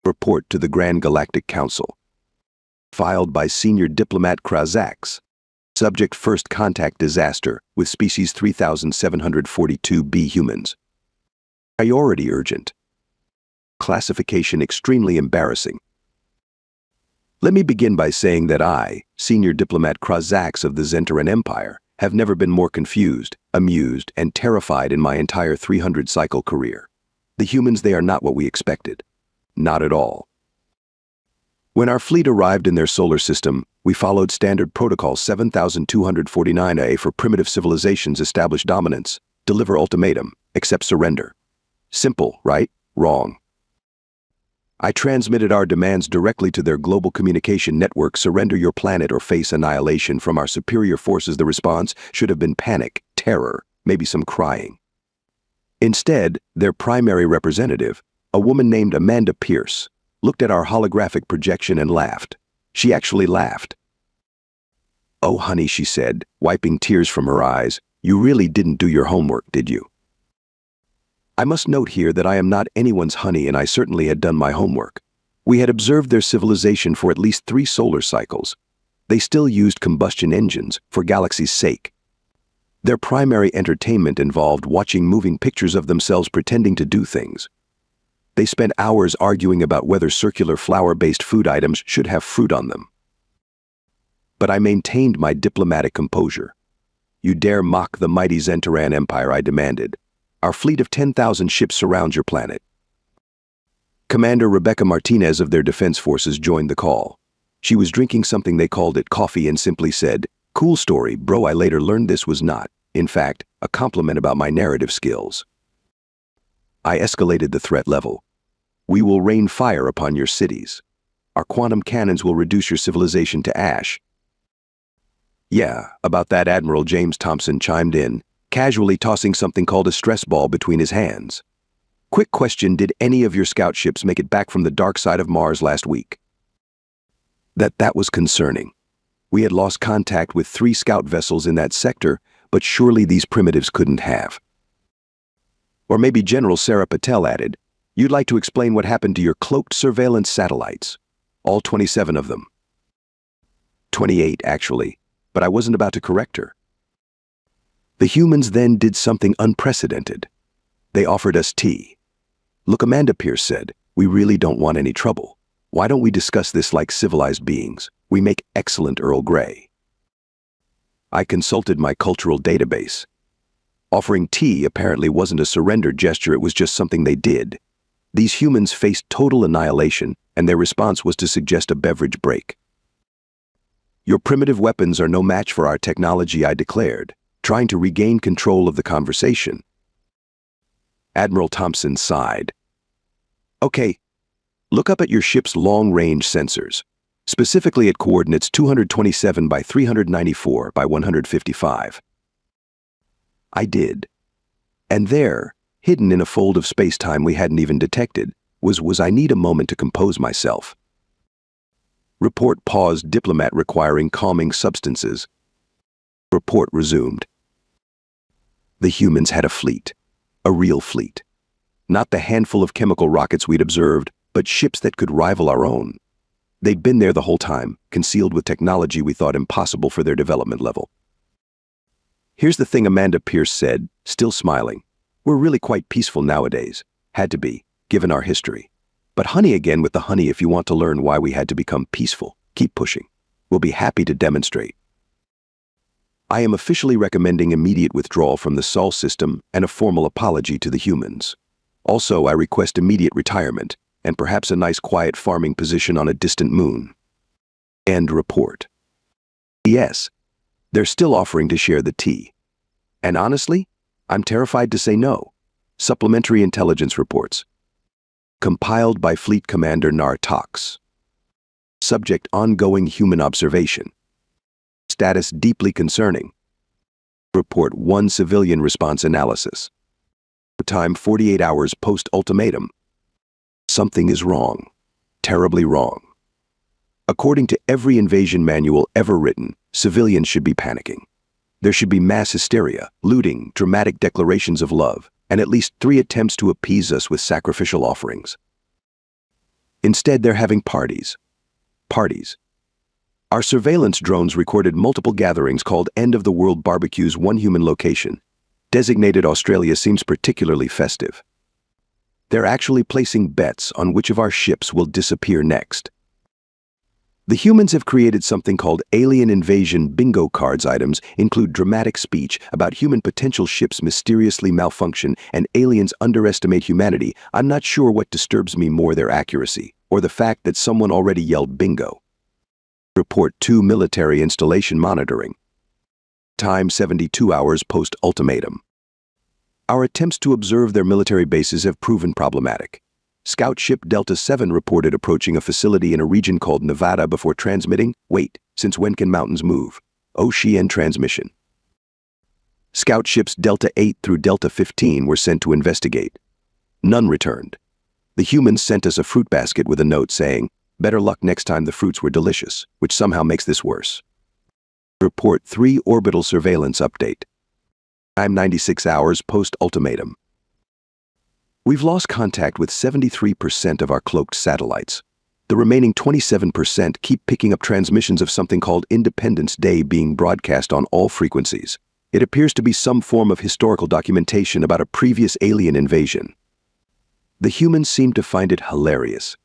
Report to the Grand Galactic Council. Filed by Senior Diplomat Krazax. Subject: first contact disaster with species 3742b humans. Priority urgent. Classification extremely embarrassing. Let me begin by saying that I, Senior Diplomat Krazax of the Zentaran Empire, have never been more confused, amused, and terrified in my entire 300-cycle career. The humans, they are not what we expected. Not at all. When our fleet arrived in their solar system, we followed Standard Protocol 7249A for primitive civilizations establish dominance, deliver ultimatum, accept surrender. Simple, right? Wrong. I transmitted our demands directly to their global communication network: surrender your planet or face annihilation from our superior forces. The response should have been panic, terror, maybe some crying. Instead, their primary representative, a woman named Amanda Pierce, looked at our holographic projection and laughed. She actually laughed. "Oh, honey," she said, wiping tears from her eyes, "you really didn't do your homework, did you?" I must note here that I am not anyone's honey, and I certainly had done my homework. We had observed their civilization for at least 3 solar cycles. They still used combustion engines, for galaxy's sake. Their primary entertainment involved watching moving pictures of themselves pretending to do things. They spent hours arguing about whether circular flour-based food items should have fruit on them. But I maintained my diplomatic composure. "You dare mock the mighty Zentaran Empire," I demanded. "Our fleet of 10,000 ships surrounds your planet." Commander Rebecca Martinez of their defense forces joined the call. She was drinking something, they called it coffee, and simply said, "Cool story, bro. I later learned this was not, in fact, a compliment about my narrative skills." I escalated the threat level. "We will rain fire upon your cities. Our quantum cannons will reduce your civilization to ash." "Yeah, about that," Admiral James Thompson chimed in, casually tossing something called a stress ball between his hands. "Quick question, did any of your scout ships make it back from the dark side of Mars last week?" That was concerning. We had lost contact with 3 scout vessels in that sector, but surely these primitives couldn't have. Or maybe General Sarah Patel added, "You'd like to explain what happened to your cloaked surveillance satellites? All 27 of them." 28, actually, but I wasn't about to correct her. The humans then did something unprecedented. They offered us tea. "Look," Amanda Pierce said, "we really don't want any trouble. Why don't we discuss this like civilized beings? We make excellent Earl Grey." I consulted my cultural database. Offering tea apparently wasn't a surrender gesture, it was just something they did. These humans faced total annihilation, and their response was to suggest a beverage break. "Your primitive weapons are no match for our technology," I declared, trying to regain control of the conversation. Admiral Thompson sighed. "Okay, look up at your ship's long-range sensors, specifically at coordinates 227 by 394 by 155. I did. And there, hidden in a fold of space-time we hadn't even detected, was I need a moment to compose myself. Report paused. Diplomat requiring calming substances. Report resumed. The humans had a fleet. A real fleet. Not the handful of chemical rockets we'd observed, but ships that could rival our own. They'd been there the whole time, concealed with technology we thought impossible for their development level. "Here's the thing," Amanda Pierce said, still smiling. "We're really quite peaceful nowadays. Had to be, given our history. But honey, again with the honey, if you want to learn why we had to become peaceful, keep pushing. We'll be happy to demonstrate. I am officially recommending immediate withdrawal from the Sol system and a formal apology to the humans. Also, I request immediate retirement, and perhaps a nice quiet farming position on a distant moon." End report. Yes, they're still offering to share the tea. And honestly, I'm terrified to say no. Supplementary intelligence reports. Compiled by Fleet Commander Nartox. Subject: ongoing human observation. Status: deeply concerning. Report 1: civilian response analysis. Time: 48 hours post-ultimatum. Something is wrong. Terribly wrong. According to every invasion manual ever written, civilians should be panicking. There should be mass hysteria, looting, dramatic declarations of love, and at least 3 attempts to appease us with sacrificial offerings. Instead, they're having parties. Parties. Our surveillance drones recorded multiple gatherings called end-of-the-world barbecues, one human location. Designated Australia seems particularly festive. They're actually placing bets on which of our ships will disappear next. The humans have created something called alien invasion bingo cards. Items include dramatic speech about human potential ships mysteriously malfunction and aliens underestimate humanity. I'm not sure what disturbs me more, their accuracy or the fact that someone already yelled bingo. Report 2 military installation monitoring. Time 72 hours post-ultimatum. Our attempts to observe their military bases have proven problematic. Scout ship Delta 7 reported approaching a facility in a region called Nevada before transmitting, "Wait, since when can mountains move?" Ocean transmission. Scout ships Delta 8 through Delta 15 were sent to investigate. None returned. The humans sent us a fruit basket with a note saying, "Better luck next time, the fruits were delicious," which somehow makes this worse. Report 3 orbital surveillance update. Time 96 hours post-ultimatum. We've lost contact with 73% of our cloaked satellites. The remaining 27% keep picking up transmissions of something called Independence Day being broadcast on all frequencies. It appears to be some form of historical documentation about a previous alien invasion. The humans seem to find it hilarious.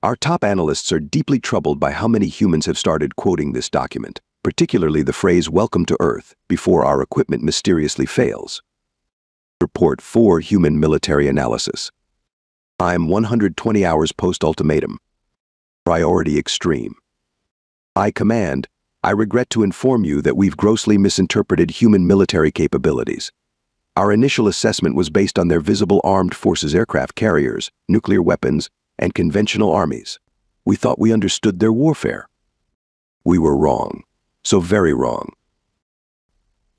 Our top analysts are deeply troubled by how many humans have started quoting this document, particularly the phrase "Welcome to Earth" before our equipment mysteriously fails. Report 4 human military analysis. Time 120 hours post-ultimatum. Priority extreme. By command, I regret to inform you that we've grossly misinterpreted human military capabilities. Our initial assessment was based on their visible armed forces, aircraft carriers, nuclear weapons, and conventional armies. We thought we understood their warfare. We were wrong. So very wrong.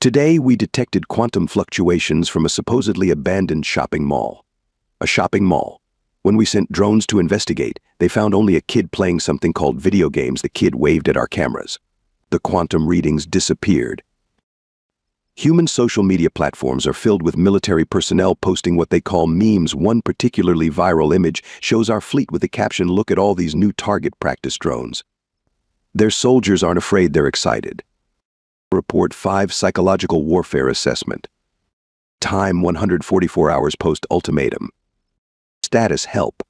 Today, we detected quantum fluctuations from a supposedly abandoned shopping mall. A shopping mall. When we sent drones to investigate, they found only a kid playing something called video games. The kid waved at our cameras. The quantum readings disappeared. Human social media platforms are filled with military personnel posting what they call memes. One particularly viral image shows our fleet with the caption, "Look at all these new target practice drones." Their soldiers aren't afraid, they're excited. Report 5 psychological warfare assessment. Time 144 hours post-ultimatum. Status help.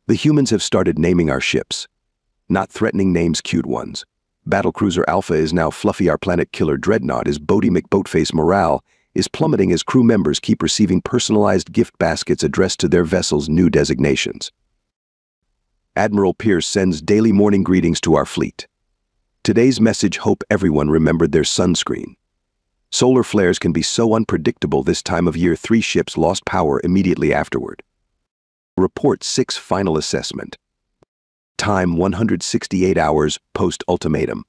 The humans have started naming our ships. Not threatening names, cute ones. Battlecruiser Alpha is now Fluffy. Our planet killer dreadnought is Bodie McBoatface. Morale is plummeting as crew members keep receiving personalized gift baskets addressed to their vessel's new designations. Admiral Pierce sends daily morning greetings to our fleet. Today's message: hope everyone remembered their sunscreen. Solar flares can be so unpredictable this time of year. 3 ships lost power immediately afterward. Report 6 final assessment. Time 168 hours post-ultimatum.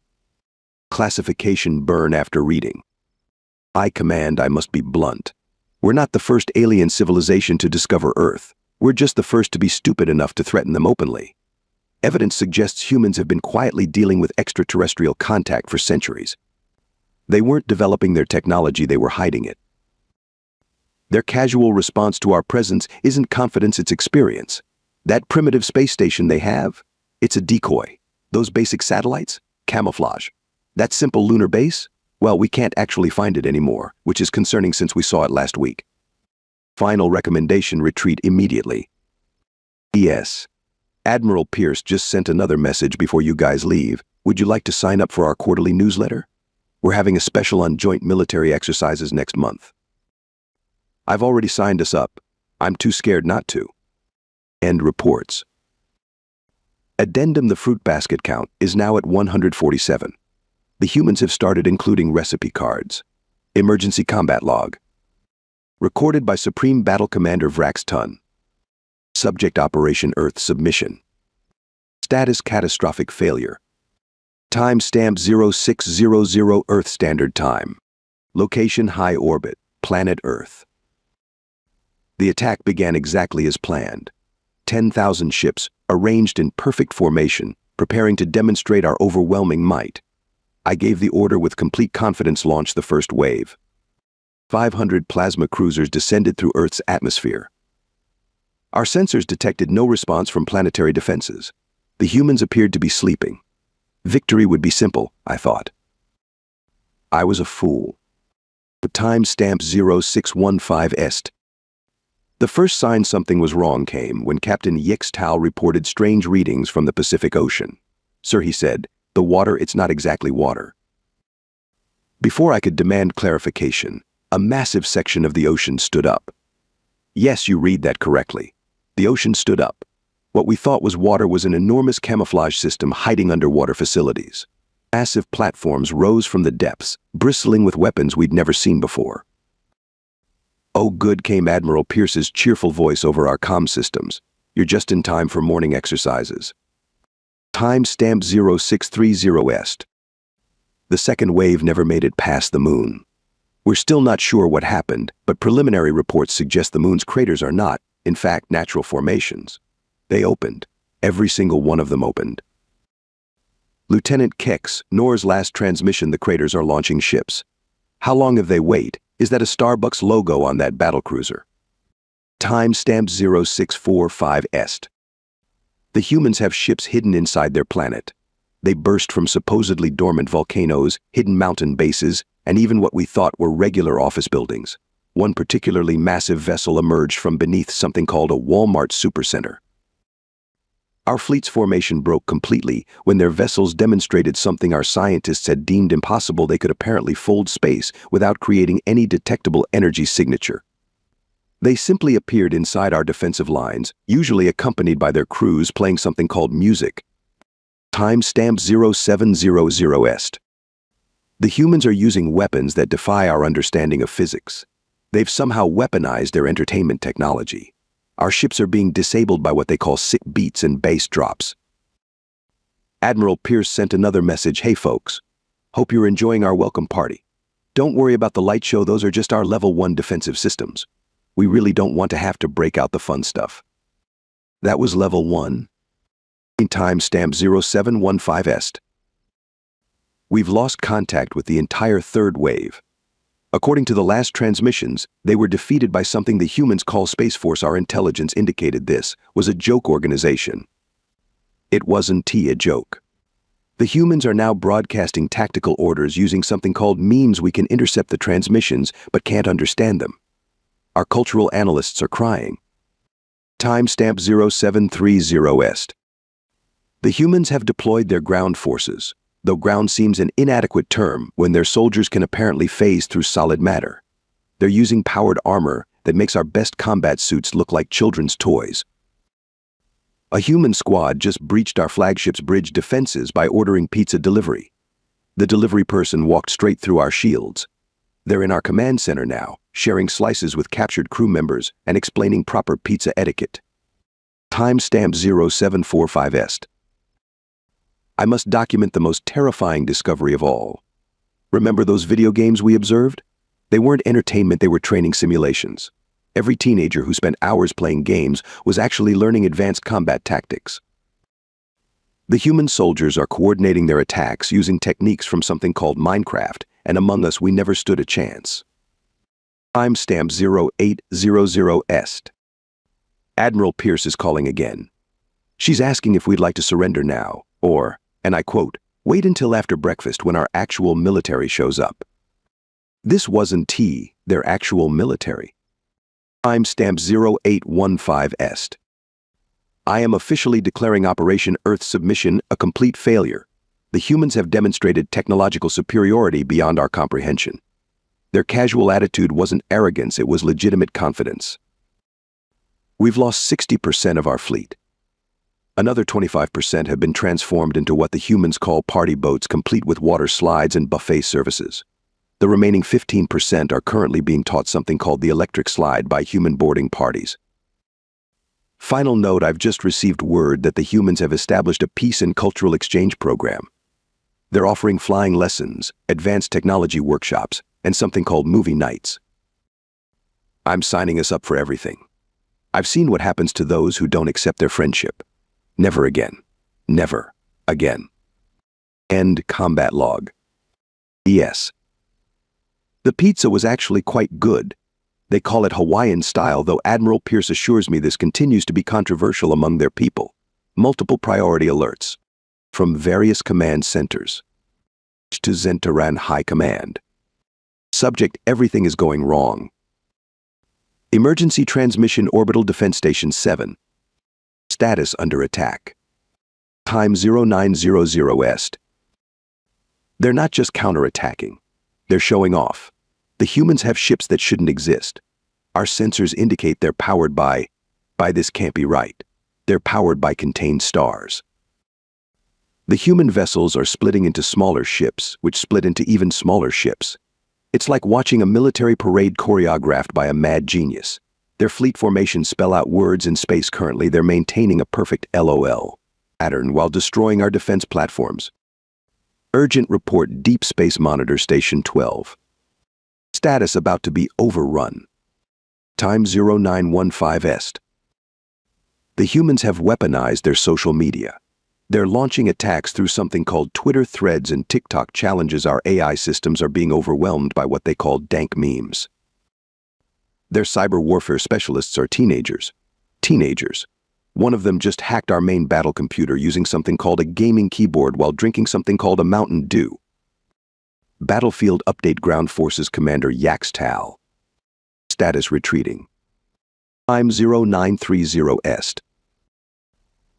Classification burn after reading. I command, I must be blunt. We're not the first alien civilization to discover Earth. We're just the first to be stupid enough to threaten them openly. Evidence suggests humans have been quietly dealing with extraterrestrial contact for centuries. They weren't developing their technology, they were hiding it. Their casual response to our presence isn't confidence, it's experience. That primitive space station they have, it's a decoy. Those basic satellites, camouflage. That simple lunar base, well, we can't actually find it anymore, which is concerning since we saw it last week. Final recommendation: retreat immediately. P.S. Admiral Pierce just sent another message before you guys leave. Would you like to sign up for our quarterly newsletter? We're having a special on joint military exercises next month. I've already signed us up. I'm too scared not to. End reports. Addendum: the fruit basket count is now at 147. The humans have started including recipe cards. Emergency combat log. Recorded by Supreme Battle Commander Vrax Tun. Subject: Operation Earth submission. Status: catastrophic failure. Time stamp 0600 Earth Standard Time. Location: high orbit, planet Earth. The attack began exactly as planned. 10,000 ships, arranged in perfect formation, preparing to demonstrate our overwhelming might. I gave the order with complete confidence: launch the first wave. 500 plasma cruisers descended through Earth's atmosphere. Our sensors detected no response from planetary defenses. The humans appeared to be sleeping. Victory would be simple, I thought. I was a fool. The timestamp 0615 est. The first sign something was wrong came when Captain Yixtao reported strange readings from the Pacific Ocean. Sir, he said, the water, it's not exactly water. Before I could demand clarification, a massive section of the ocean stood up. Yes, you read that correctly. The ocean stood up. What we thought was water was an enormous camouflage system hiding underwater facilities. Massive platforms rose from the depths, bristling with weapons we'd never seen before. "Oh good," came Admiral Pierce's cheerful voice over our comm systems. "You're just in time for morning exercises." Timestamp 0630 est. The second wave never made it past the moon. We're still not sure what happened, but preliminary reports suggest the moon's craters are not, in fact, natural formations. They opened. Every single one of them opened. Lieutenant Kex, NOR's last transmission, the craters are launching ships. How long have they wait? Is that a Starbucks logo on that battlecruiser? Timestamp 0645 est. The humans have ships hidden inside their planet. They burst from supposedly dormant volcanoes, hidden mountain bases, and even what we thought were regular office buildings. One particularly massive vessel emerged from beneath something called a Walmart supercenter. Our fleet's formation broke completely when their vessels demonstrated something our scientists had deemed impossible. They could apparently fold space without creating any detectable energy signature. They simply appeared inside our defensive lines, usually accompanied by their crews playing something called music. Timestamp 0700 est. The humans are using weapons that defy our understanding of physics. They've somehow weaponized their entertainment technology. Our ships are being disabled by what they call sick beats and bass drops. Admiral Pierce sent another message. "Hey folks, hope you're enjoying our welcome party. Don't worry about the light show, those are just our level 1 defensive systems. We really don't want to have to break out the fun stuff." That was level 1. Timestamp 0715 est. We've lost contact with the entire third wave. According to the last transmissions, they were defeated by something the humans call Space Force. Our intelligence indicated this was a joke organization. It wasn't a joke. The humans are now broadcasting tactical orders using something called memes. We can intercept the transmissions, but can't understand them. Our cultural analysts are crying. Timestamp 0730 est. The humans have deployed their ground forces, though ground seems an inadequate term when their soldiers can apparently phase through solid matter. They're using powered armor that makes our best combat suits look like children's toys. A human squad just breached our flagship's bridge defenses by ordering pizza delivery. The delivery person walked straight through our shields. They're in our command center now, sharing slices with captured crew members and explaining proper pizza etiquette. Timestamp 0745 est. I must document the most terrifying discovery of all. Remember those video games we observed? They weren't entertainment, they were training simulations. Every teenager who spent hours playing games was actually learning advanced combat tactics. The human soldiers are coordinating their attacks using techniques from something called Minecraft, and among us we never stood a chance. Timestamp 0800 est. Admiral Pierce is calling again. She's asking if we'd like to surrender now, or, and I quote, wait until after breakfast when our actual military shows up. This wasn't their actual military. Timestamp 0815 est. I am officially declaring Operation Earth Submission a complete failure. The humans have demonstrated technological superiority beyond our comprehension. Their casual attitude wasn't arrogance, it was legitimate confidence. We've lost 60% of our fleet. Another 25% have been transformed into what the humans call party boats, complete with water slides and buffet services. The remaining 15% are currently being taught something called the electric slide by human boarding parties. Final note, I've just received word that the humans have established a peace and cultural exchange program. They're offering flying lessons, advanced technology workshops, and something called movie nights. I'm signing us up for everything. I've seen what happens to those who don't accept their friendship. Never again. Never again. End combat log. Yes. The pizza was actually quite good. They call it Hawaiian style, though Admiral Pierce assures me this continues to be controversial among their people. Multiple priority alerts from various command centers to Zentaran High Command. Subject: everything is going wrong. Emergency Transmission Orbital Defense Station 7. Status: under attack. Time 0900 Est. They're not just counterattacking. They're showing off. The humans have ships that shouldn't exist. Our sensors indicate they're powered by this can't be right. They're powered by contained stars. The human vessels are splitting into smaller ships, which split into even smaller ships. It's like watching a military parade choreographed by a mad genius. Their fleet formations spell out words in space. Currently, they're maintaining a perfect LOL pattern while destroying our defense platforms. Urgent report: Deep Space Monitor Station 12. Status: about to be overrun. Time 0915 Est. The humans have weaponized their social media. They're launching attacks through something called Twitter threads and TikTok challenges. Our AI systems are being overwhelmed by what they call dank memes. Their cyber warfare specialists are teenagers. One of them just hacked our main battle computer using something called a gaming keyboard while drinking something called a Mountain Dew. Battlefield update: Ground Forces Commander Yaxtal. Status: retreating. Time 0930 Est.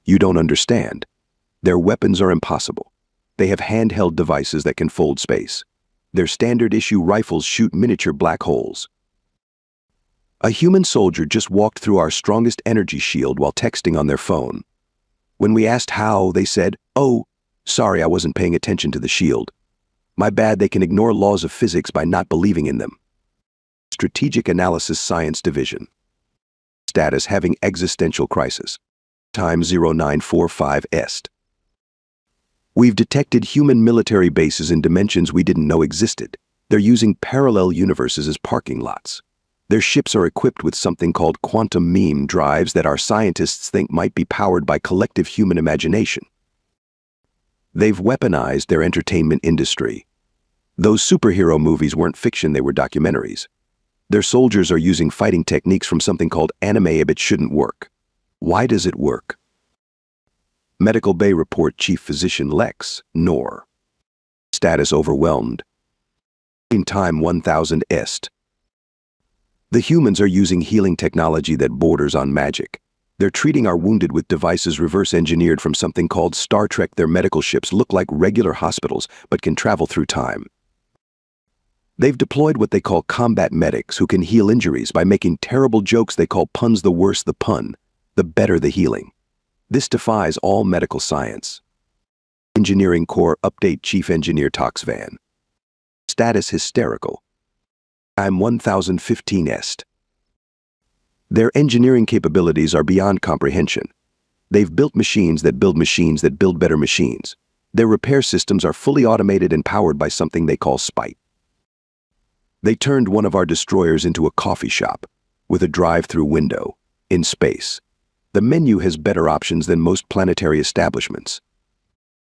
You don't understand. Their weapons are impossible. They have handheld devices that can fold space. Their standard-issue rifles shoot miniature black holes. A human soldier just walked through our strongest energy shield while texting on their phone. When we asked how, they said, "Oh, sorry, I wasn't paying attention to the shield. My bad." They can ignore laws of physics by not believing in them. Strategic Analysis Science Division. Status: having existential crisis. Time 0945 Est. We've detected human military bases in dimensions we didn't know existed. They're using parallel universes as parking lots. Their ships are equipped with something called quantum meme drives that our scientists think might be powered by collective human imagination. They've weaponized their entertainment industry. Those superhero movies weren't fiction, they were documentaries. Their soldiers are using fighting techniques from something called anime. It shouldn't work. Why does it work? Medical Bay Report: Chief Physician Lex Nor. Status: overwhelmed. In time 1000 Est. The humans are using healing technology that borders on magic. They're treating our wounded with devices reverse engineered from something called Star Trek. Their medical ships look like regular hospitals but can travel through time. They've deployed what they call combat medics who can heal injuries by making terrible jokes they call puns. The worse the pun, the better the healing. This defies all medical science. Engineering Corps update: Chief Engineer Toxvan. Status: hysterical. Time 1015 Est. Their engineering capabilities are beyond comprehension. They've built machines that build better machines. Their repair systems are fully automated and powered by something they call spite. They turned one of our destroyers into a coffee shop with a drive-through window in space. The menu has better options than most planetary establishments.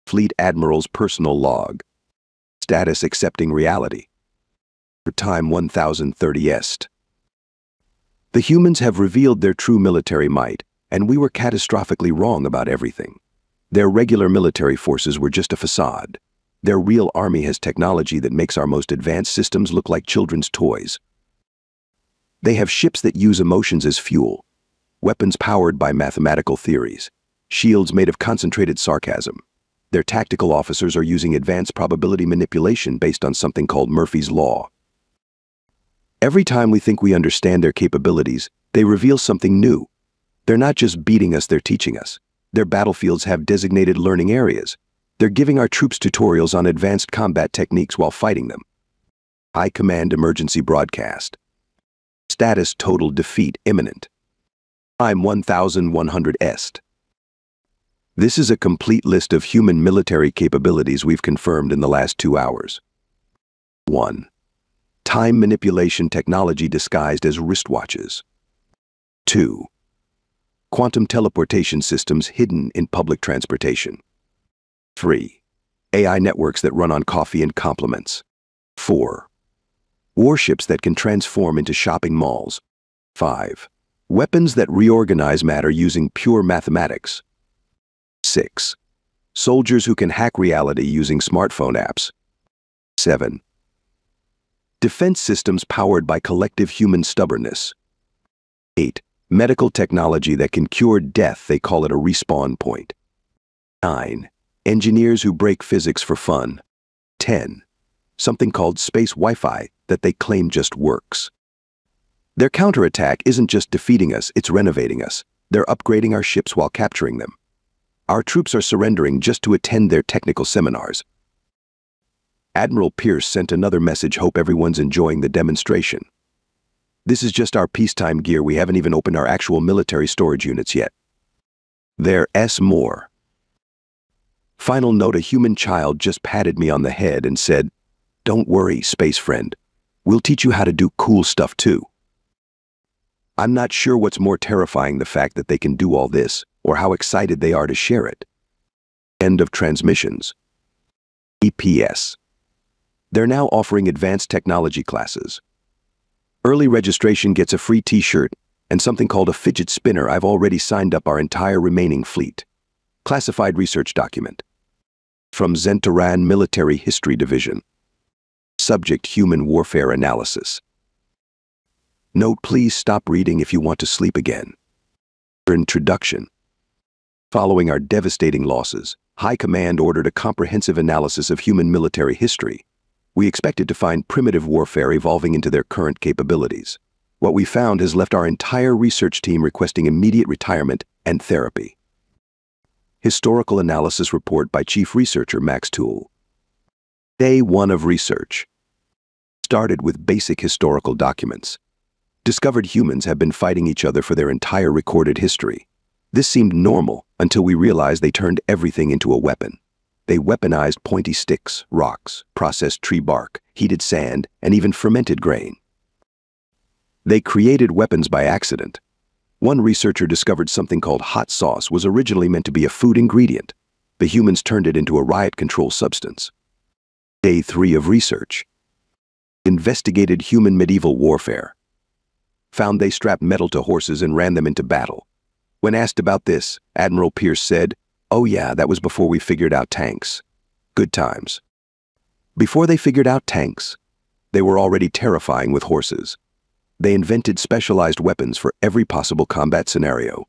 Fleet Admiral's personal log. Status: accepting reality. Time 1030 Est. The humans have revealed their true military might, and we were catastrophically wrong about everything. Their regular military forces were just a facade. Their real army has technology that makes our most advanced systems look like children's toys. They have ships that use emotions as fuel, weapons powered by mathematical theories, shields made of concentrated sarcasm. Their tactical officers are using advanced probability manipulation based on something called Murphy's Law. Every time we think we understand their capabilities, they reveal something new. They're not just beating us, they're teaching us. Their battlefields have designated learning areas. They're giving our troops tutorials on advanced combat techniques while fighting them. High Command Emergency Broadcast. Status: total defeat imminent. Time 1100 Est. This is a complete list of human military capabilities we've confirmed in the last 2 hours. 1. Time manipulation technology disguised as wristwatches. 2. Quantum teleportation systems hidden in public transportation. 3. AI networks that run on coffee and compliments. 4. Warships that can transform into shopping malls. 5. Weapons that reorganize matter using pure mathematics. 6. Soldiers who can hack reality using smartphone apps. 7. Defense systems powered by collective human stubbornness. 8. Medical technology that can cure death, they call it a respawn point. 9. Engineers who break physics for fun. 10. Something called space Wi-Fi that they claim just works. Their counterattack isn't just defeating us, it's renovating us. They're upgrading our ships while capturing them. Our troops are surrendering just to attend their technical seminars. Admiral Pierce sent another message, hope everyone's enjoying the demonstration. This is just our peacetime gear, we haven't even opened our actual military storage units yet. There's more. Final note, a human child just patted me on the head and said, "Don't worry, space friend. We'll teach you how to do cool stuff too." I'm not sure what's more terrifying, the fact that they can do all this, or how excited they are to share it. End of transmissions. EPS. They're now offering advanced technology classes. Early registration gets a free t-shirt and something called a fidget spinner. I've already signed up our entire remaining fleet. Classified research document. From Zentoran Military History Division. Subject: Human Warfare Analysis. Note: please stop reading if you want to sleep again. Introduction. Following our devastating losses, High Command ordered a comprehensive analysis of human military history. We expected to find primitive warfare evolving into their current capabilities. What we found has left our entire research team requesting immediate retirement and therapy. Historical Analysis Report by Chief Researcher Max Toole. Day 1 of research. Started with basic historical documents. Discovered humans have been fighting each other for their entire recorded history. This seemed normal until we realized they turned everything into a weapon. They weaponized pointy sticks, rocks, processed tree bark, heated sand, and even fermented grain. They created weapons by accident. One researcher discovered something called hot sauce was originally meant to be a food ingredient. The humans turned it into a riot control substance. Day 3 of research. Investigated human medieval warfare. Found they strapped metal to horses and ran them into battle. When asked about this, Admiral Pierce said, "Oh yeah, that was before we figured out tanks. Good times." Before they figured out tanks, they were already terrifying with horses. They invented specialized weapons for every possible combat scenario.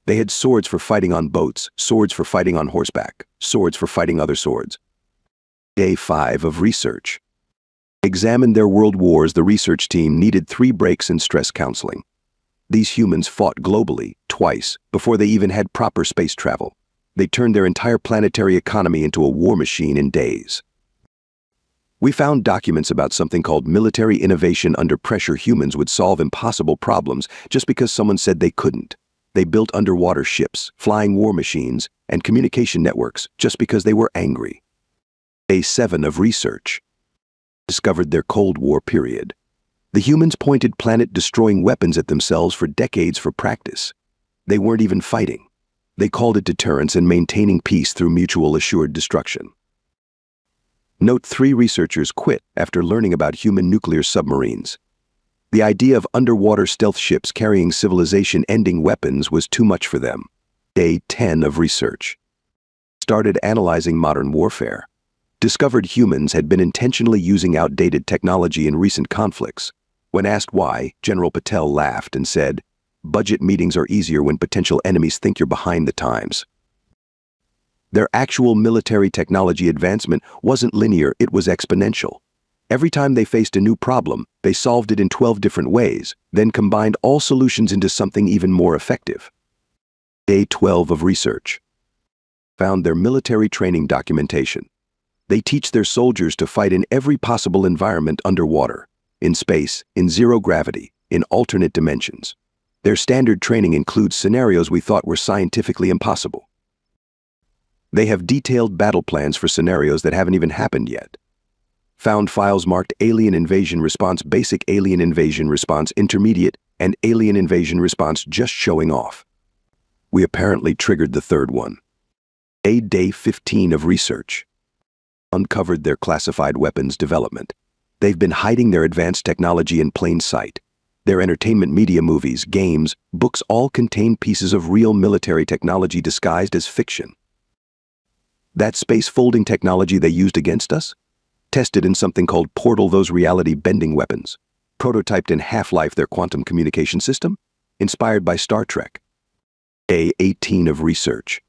They had swords for fighting on boats, swords for fighting on horseback, swords for fighting other swords. Day 5 of research. Examined their world wars. The research team needed 3 breaks in stress counseling. These humans fought globally, twice, before they even had proper space travel. They turned their entire planetary economy into a war machine in days. We found documents about something called military innovation under pressure. Humans would solve impossible problems just because someone said they couldn't. They built underwater ships, flying war machines, and communication networks just because they were angry. Day 7 of research. Discovered their Cold War period. The humans pointed planet-destroying weapons at themselves for decades for practice. They weren't even fighting. They called it deterrence and maintaining peace through mutual assured destruction. Note: 3 researchers quit after learning about human nuclear submarines. The idea of underwater stealth ships carrying civilization-ending weapons was too much for them. Day 10 of research. Started analyzing modern warfare. Discovered humans had been intentionally using outdated technology in recent conflicts. When asked why, General Patel laughed and said, "Budget meetings are easier when potential enemies think you're behind the times." Their actual military technology advancement wasn't linear, it was exponential. Every time they faced a new problem, they solved it in 12 different ways, then combined all solutions into something even more effective. Day 12 of research. Found their military training documentation. They teach their soldiers to fight in every possible environment underwater, in space, in zero gravity, in alternate dimensions. Their standard training includes scenarios we thought were scientifically impossible. They have detailed battle plans for scenarios that haven't even happened yet. Found files marked Alien Invasion Response Basic, Alien Invasion Response Intermediate, and Alien Invasion Response just showing off. We apparently triggered the third one. Day 15 of research. Uncovered their classified weapons development. They've been hiding their advanced technology in plain sight. Their entertainment media, movies, games, books all contain pieces of real military technology disguised as fiction. That space folding technology they used against us? Tested in something called Portal, those reality-bending weapons. Prototyped in Half-Life, their quantum communication system? Inspired by Star Trek. Day 18 of research.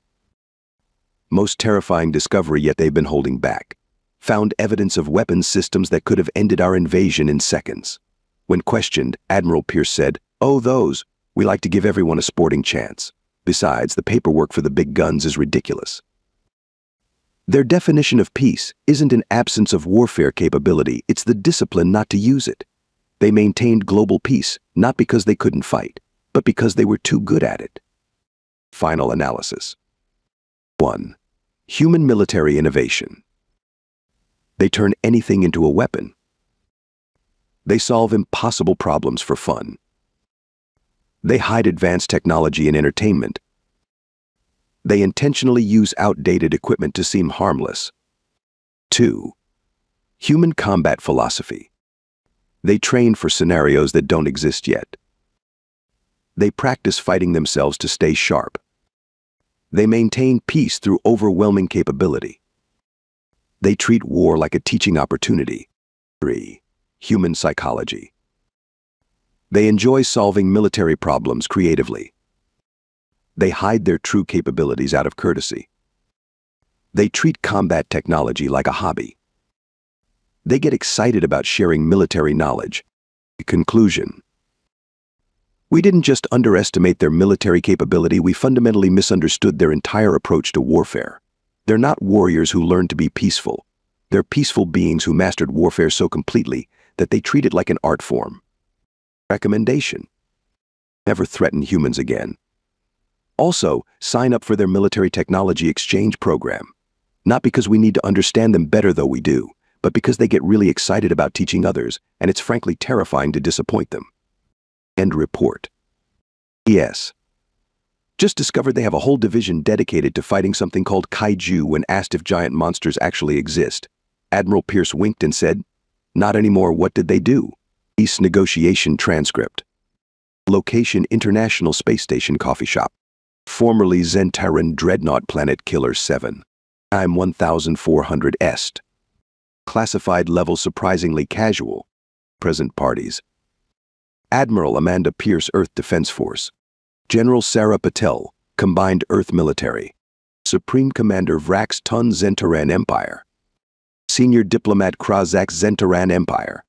Most terrifying discovery yet they've been holding back. Found evidence of weapons systems that could have ended our invasion in seconds. When questioned, Admiral Pierce said, "Oh, those. We like to give everyone a sporting chance. Besides, the paperwork for the big guns is ridiculous." Their definition of peace isn't an absence of warfare capability, it's the discipline not to use it. They maintained global peace, not because they couldn't fight, but because they were too good at it. Final analysis. 1. Human military innovation. They turn anything into a weapon. They solve impossible problems for fun. They hide advanced technology in entertainment. They intentionally use outdated equipment to seem harmless. 2. Human combat philosophy. They train for scenarios that don't exist yet. They practice fighting themselves to stay sharp. They maintain peace through overwhelming capability. They treat war like a teaching opportunity. 3. Human psychology. They enjoy solving military problems creatively. They hide their true capabilities out of courtesy. They treat combat technology like a hobby. They get excited about sharing military knowledge. Conclusion. We didn't just underestimate their military capability, we fundamentally misunderstood their entire approach to warfare. They're not warriors who learned to be peaceful. They're peaceful beings who mastered warfare so completely that they treat it like an art form. Recommendation. Never threaten humans again. Also, sign up for their military technology exchange program. Not because we need to understand them better, though we do, but because they get really excited about teaching others, and it's frankly terrifying to disappoint them. End report. Yes. Just discovered they have a whole division dedicated to fighting something called kaiju. When asked if giant monsters actually exist, Admiral Pierce winked and said, "Not anymore. What did they do?" Peace negotiation transcript. Location: International Space Station Coffee Shop. Formerly Zentaran Dreadnought Planet Killer 7. Time 1400 Est. Classified level: surprisingly casual. Present parties: Admiral Amanda Pierce, Earth Defense Force. General Sarah Patel, Combined Earth Military. Supreme Commander Vrax Tun, Zentaran Empire. Senior Diplomat Krazak, Zentaran Empire.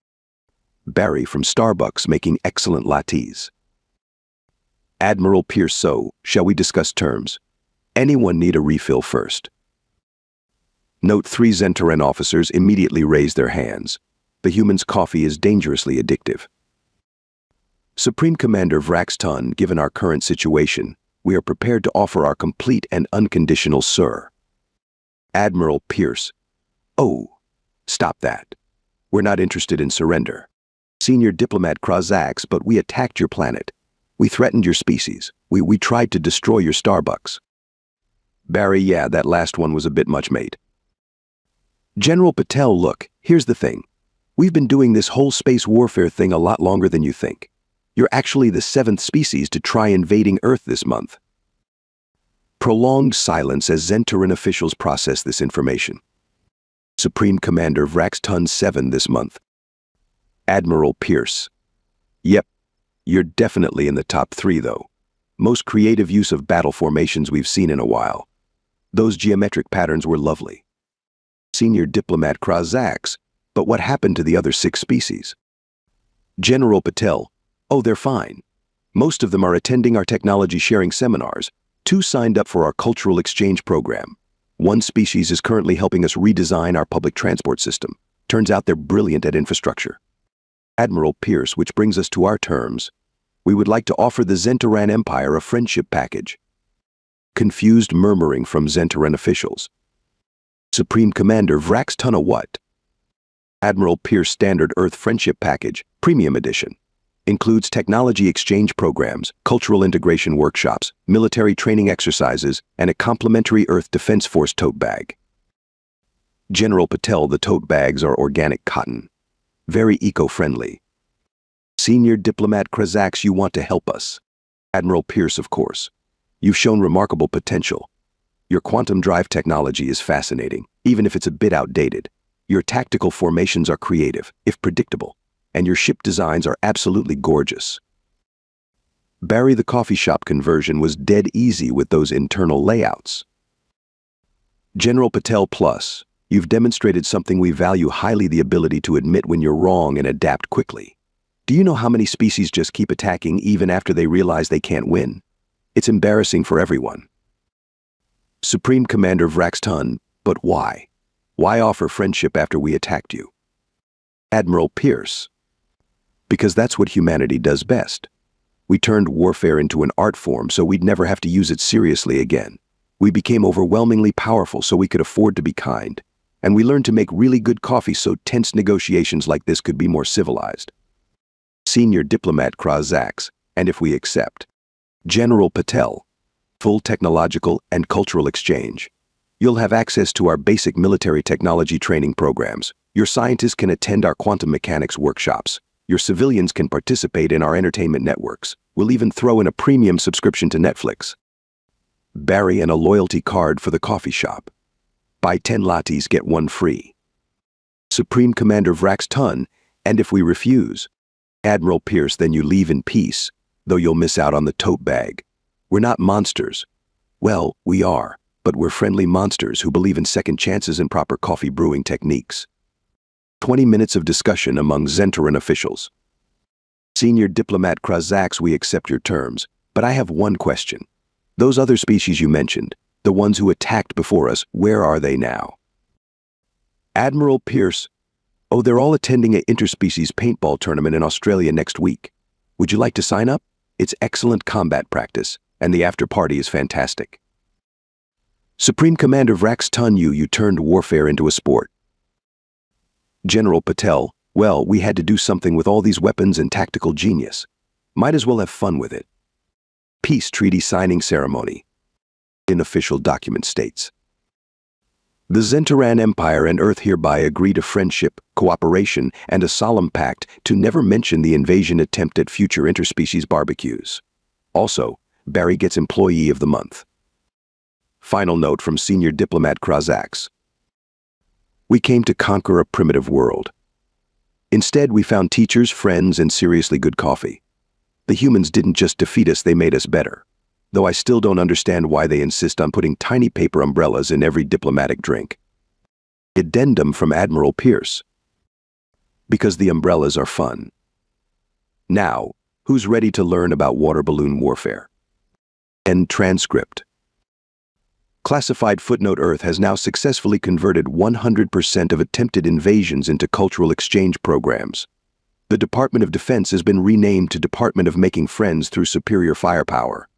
Barry from Starbucks, making excellent lattes. Admiral Pierce: So, shall we discuss terms? Anyone need a refill first? Note: 3 Zentaran officers immediately raised their hands. The human's coffee is dangerously addictive. Supreme Commander Vrax Tun, given our current situation, we are prepared to offer our complete and unconditional sir. Admiral Pierce: Oh, stop that. We're not interested in surrender. Senior Diplomat Krazaks: But we attacked your planet. We threatened your species. We tried to destroy your Starbucks. Barry: Yeah, that last one was a bit much, mate. General Patel: Look, here's the thing. We've been doing this whole space warfare thing a lot longer than you think. You're actually the 7th species to try invading Earth this month. Prolonged silence as Zentaran officials process this information. Supreme Commander Vrax Tun: 7 this month. Admiral Pierce: Yep, you're definitely in the top 3 though. Most creative use of battle formations we've seen in a while. Those geometric patterns were lovely. Senior Diplomat Krazaks: But what happened to the other 6 species? General Patel: Oh, they're fine. Most of them are attending our technology sharing seminars. 2 signed up for our cultural exchange program. 1 species is currently helping us redesign our public transport system. Turns out they're brilliant at infrastructure. Admiral Pierce: Which brings us to our terms. We would like to offer the Zentaran Empire a friendship package. Confused murmuring from Zentaran officials. Supreme Commander Vrax Tun: What? Admiral Pierce: Standard Earth Friendship Package, Premium Edition. Includes technology exchange programs, cultural integration workshops, military training exercises, and a complimentary Earth Defense Force tote bag. General Patel: The tote bags are organic cotton. Very eco-friendly. Senior Diplomat Krazax, you want to help us. Admiral Pierce, of course. You've shown remarkable potential. Your quantum drive technology is fascinating, even if it's a bit outdated. Your tactical formations are creative, if predictable, and your ship designs are absolutely gorgeous. Barry, the coffee shop conversion was dead easy with those internal layouts. General Patel Plus, you've demonstrated something we value highly, the ability to admit when you're wrong and adapt quickly. Do you know how many species just keep attacking even after they realize they can't win? It's embarrassing for everyone. Supreme Commander Vraxton, but why? Why offer friendship after we attacked you? Admiral Pierce. Because that's what humanity does best. We turned warfare into an art form so we'd never have to use it seriously again. We became overwhelmingly powerful so we could afford to be kind. And we learned to make really good coffee so tense negotiations like this could be more civilized. Senior Diplomat Krazax, and if we accept. General Patel. Full technological and cultural exchange. You'll have access to our basic military technology training programs. Your scientists can attend our quantum mechanics workshops. Your civilians can participate in our entertainment networks. We'll even throw in a premium subscription to Netflix. Barry, and a loyalty card for the coffee shop. Buy 10 lattes, get one free. Supreme Commander Vraxton, and if we refuse. Admiral Pierce, then you leave in peace, though you'll miss out on the tote bag. We're not monsters. Well, we are, but we're friendly monsters who believe in second chances and proper coffee brewing techniques. 20 minutes of discussion among Zentaran officials. Senior Diplomat Krazax, we accept your terms, but I have one question. Those other species you mentioned, the ones who attacked before us, where are they now? Admiral Pierce, oh, they're all attending an interspecies paintball tournament in Australia next week. Would you like to sign up? It's excellent combat practice, and the after-party is fantastic. Supreme Commander Vraxton, you turned warfare into a sport. General Patel, well, we had to do something with all these weapons and tactical genius. Might as well have fun with it. Peace treaty signing ceremony. In official document states. The Zentaran Empire and Earth hereby agree to friendship, cooperation, and a solemn pact to never mention the invasion attempt at future interspecies barbecues. Also, Barry gets Employee of the Month. Final note from Senior Diplomat Krazax. We came to conquer a primitive world. Instead, we found teachers, friends, and seriously good coffee. The humans didn't just defeat us, they made us better. Though I still don't understand why they insist on putting tiny paper umbrellas in every diplomatic drink. Addendum from Admiral Pierce. Because the umbrellas are fun. Now, who's ready to learn about water balloon warfare? End transcript. Classified footnote: Earth has now successfully converted 100% of attempted invasions into cultural exchange programs. The Department of Defense has been renamed to Department of Making Friends through Superior Firepower.